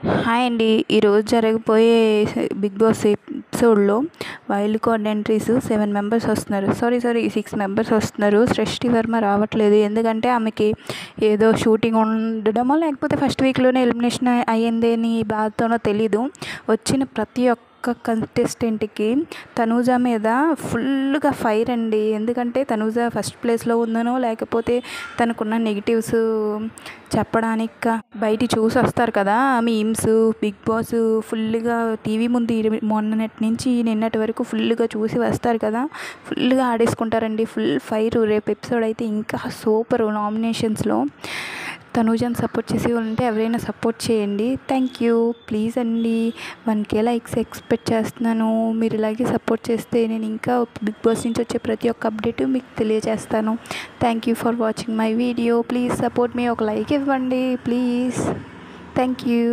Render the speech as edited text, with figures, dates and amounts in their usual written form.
Hi అండి. ఈరోజు జరగబోయే బిగ్ బాస్ ఎపిసోడ్లో వైల్డ్ కార్డ్ ఎంట్రీస్ 7 మెంబర్స్ వస్తున్నారు. సారీ 6 మెంబర్స్ వస్తున్నారు. సృష్టి వర్మ రావట్లేదు. ఎందుకంటే ఆమెకి ఏదో షూటింగ్ ఉండడమో లేకపోతే ఫస్ట్ వీక్లోనే ఎలిమినేషన్ అయ్యింది అని బాధతోనో తెలీదు. వచ్చిన ప్రతి ఒక్క కంటెస్టెంట్కి తనూజ మీద ఫుల్గా ఫైర్ అండి. ఎందుకంటే తనూజ ఫస్ట్ ప్లేస్లో ఉందనో లేకపోతే తనకున్న నెగిటివ్స్ చెప్పడానికి బయట చూసి వస్తారు కదా మీమ్స్. బిగ్ బాస్ ఫుల్గా టీవీ ముందు మొన్నటి నుంచి నిన్నటి వరకు ఫుల్గా చూసి వస్తారు కదా, ఫుల్గా ఆడేసుకుంటారండి. Full fire. రేపు ఎపిసోడ్ అయితే ఇంకా సూపర్. నామినేషన్స్లో తనూజని సపోర్ట్ చేసి ఉంటే ఎవరైనా సపోర్ట్ చేయండి. Thank you. ప్లీజ్ అండి 1K లైక్స్ ఎక్స్పెక్ట్ చేస్తున్నాను. మీరు ఇలాగే సపోర్ట్ చేస్తే నేను ఇంకా బిగ్ బాస్ నుంచి వచ్చే ప్రతి ఒక్క అప్డేట్ మీకు తెలియజేస్తాను. Thank you for watching my video. Please support me. ఒక లైక్ ఇవ్వండి ప్లీజ్. Thank you.